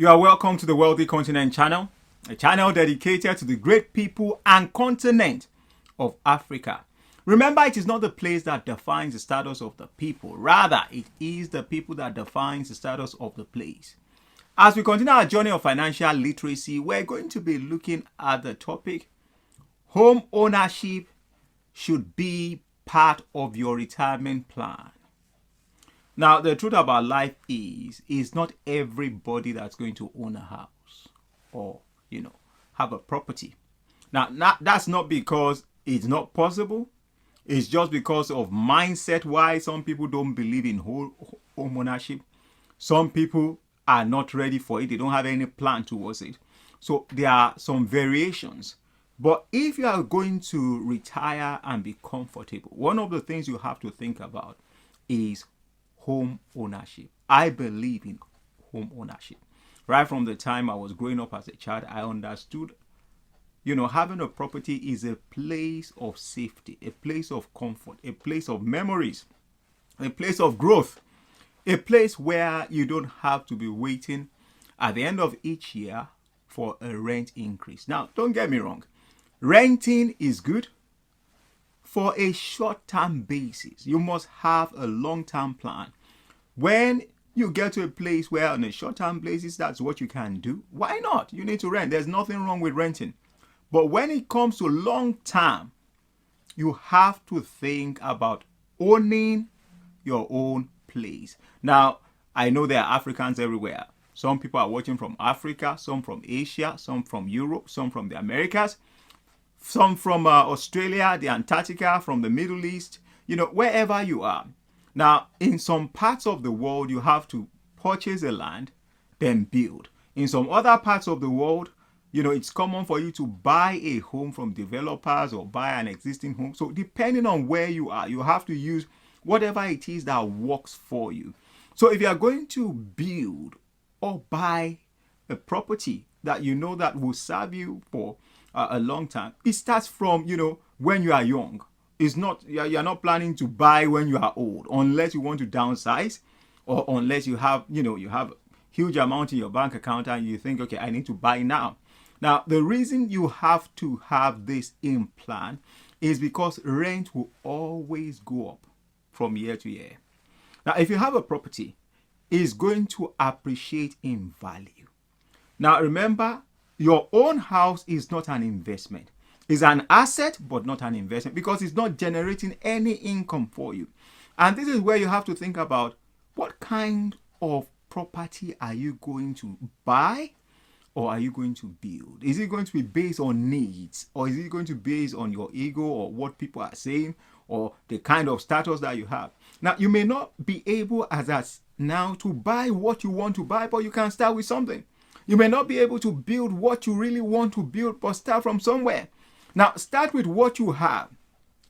You are welcome to the Wealthy Continent channel, a channel dedicated to the great people and continent of Africa. Remember, it is not the place that defines the status of the people. Rather, it is the people that defines the status of the place. As we continue our journey of financial literacy, we're going to be looking at the topic, home ownership should be part of your retirement plan. Now, the truth about life is not everybody that's going to own a house or, have a property. Now, that's not because it's not possible. It's just because of mindset why some people don't believe in home ownership. Some people are not ready for it. They don't have any plan towards it. So there are some variations. But if you are going to retire and be comfortable, one of the things you have to think about is home ownership. I believe in home ownership. Right from the time I was growing up as a child, I understood, having a property is a place of safety, a place of comfort, a place of memories, a place of growth, a place where you don't have to be waiting at the end of each year for a rent increase. Now, don't get me wrong. Renting is good. For a short-term basis, you must have a long-term plan. When you get to a place where on a short-term basis, that's what you can do, why not? You need to rent. There's nothing wrong with renting. But when it comes to long-term, you have to think about owning your own place. Now, I know there are Africans everywhere. Some people are watching from Africa, some from Asia, some from Europe, some from the Americas, some from Australia, the Antarctica, from the Middle East, wherever you are. Now, in some parts of the world, you have to purchase a land, then build. In some other parts of the world, it's common for you to buy a home from developers or buy an existing home. So depending on where you are, you have to use whatever it is that works for you. So if you are going to build or buy a property that that will serve you for a long time, it starts from when you are young. It's not you're not planning to buy when you are old, unless you want to downsize, or unless you have you have a huge amount in your bank account and you think, okay, I need to buy now. Now, the reason you have to have this in plan is because rent will always go up from year to year. Now, if you have a property, it's going to appreciate in value. Now, remember, your own house is not an investment. It's an asset, but not an investment, because it's not generating any income for you. And this is where you have to think about what kind of property are you going to buy or are you going to build? Is it going to be based on needs, or is it going to be based on your ego or what people are saying or the kind of status that you have? Now, you may not be able as now to buy what you want to buy, but you can start with something. You may not be able to build what you really want to build, but start from somewhere. Now, start with what you have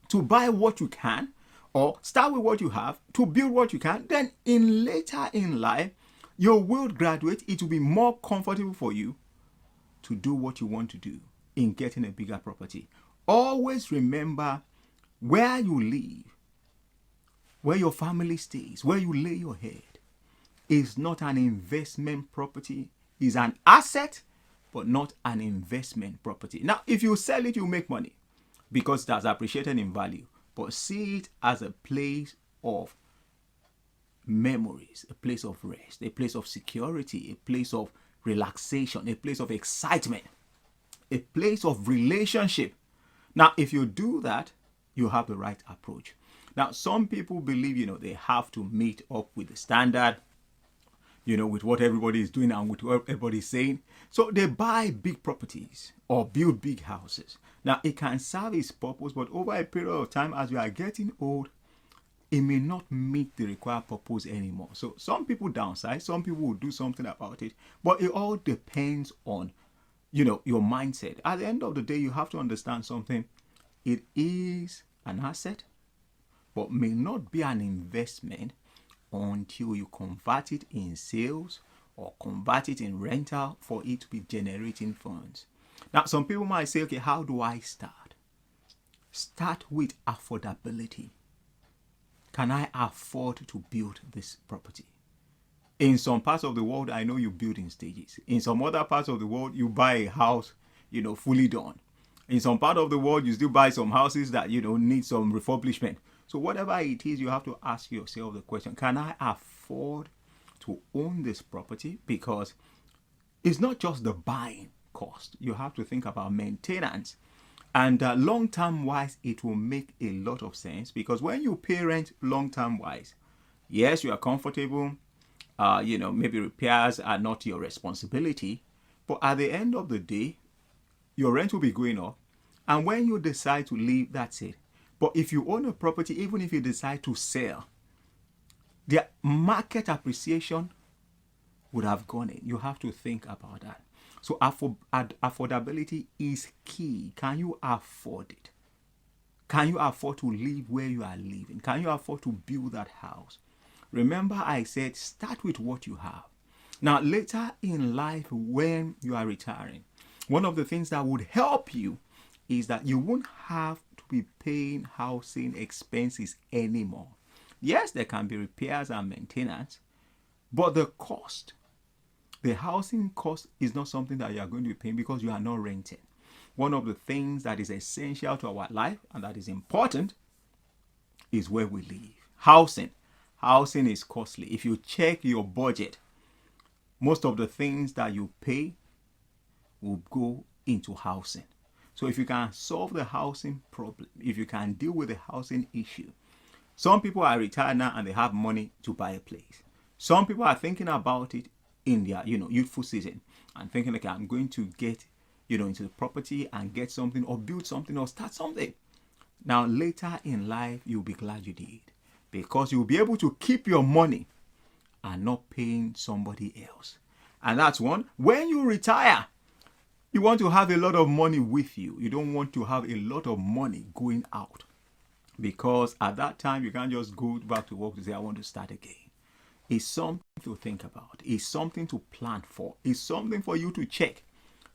to buy what you can, or start with what you have to build what you can. Then later in life, you will graduate. It will be more comfortable for you to do what you want to do in getting a bigger property. Always remember where you live, where your family stays, where you lay your head is not an investment property. Is an asset, but not an investment property. Now, if you sell it, you make money because it has appreciated in value. But see it as a place of memories, a place of rest, a place of security, a place of relaxation, a place of excitement, a place of relationship. Now, if you do that, you have the right approach. Now, some people believe, they have to meet up with the standard, with what everybody is doing and with what everybody is saying. So they buy big properties or build big houses. Now, it can serve its purpose, but over a period of time, as you are getting old, it may not meet the required purpose anymore. So some people downsize, some people will do something about it, but it all depends on, your mindset. At the end of the day, you have to understand something. It is an asset, but may not be an investment until you convert it in sales or convert it in rental for it to be generating funds. Now, some people might say, okay, how do I start? Start with affordability. Can I afford to build this property? In some parts of the world, I know you build in stages. In some other parts of the world, you buy a house, fully done. In some part of the world, you still buy some houses that, need some refurbishment. So whatever it is, you have to ask yourself the question, can I afford to own this property? Because it's not just the buying cost. You have to think about maintenance. And long-term wise, it will make a lot of sense, because when you pay rent long-term wise, yes, you are comfortable. Maybe repairs are not your responsibility, but at the end of the day, your rent will be going up. And when you decide to leave, that's it. But if you own a property, even if you decide to sell, the market appreciation would have gone in. You have to think about that. So affordability is key. Can you afford it? Can you afford to live where you are living? Can you afford to build that house? Remember, I said start with what you have. Now, later in life, when you are retiring, one of the things that would help you is that you won't have to be paying housing expenses anymore. Yes, there can be repairs and maintenance, but the housing cost is not something that you are going to be paying, because you are not renting. One of the things that is essential to our life and that is important is where we live. Housing is costly. If you check your budget, most of the things that you pay will go into housing. So if you can solve the housing problem, if you can deal with the housing issue, some people are retired now and they have money to buy a place. Some people are thinking about it in their, youthful season, and thinking, okay, I'm going to get, into the property and get something or build something or start something. Now, later in life, you'll be glad you did, because you'll be able to keep your money and not paying somebody else. And that's one. When you retire, you want to have a lot of money with you. You don't want to have a lot of money going out, because at that time, you can't just go back to work to say, I want to start again. It's something to think about. It's something to plan for. It's something for you to check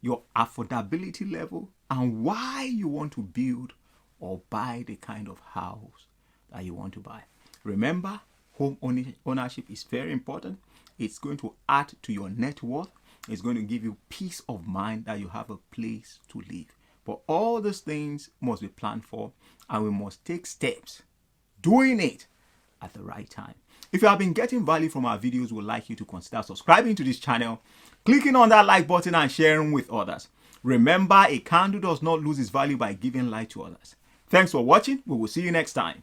your affordability level and why you want to build or buy the kind of house that you want to buy. Remember, home ownership is very important. It's going to add to your net worth. It's going to give you peace of mind that you have a place to live. But all these things must be planned for, and we must take steps doing it at the right time. If you have been getting value from our videos, we'd like you to consider subscribing to this channel, clicking on that like button and sharing with others. Remember, a candle does not lose its value by giving light to others. Thanks for watching. We will see you next time.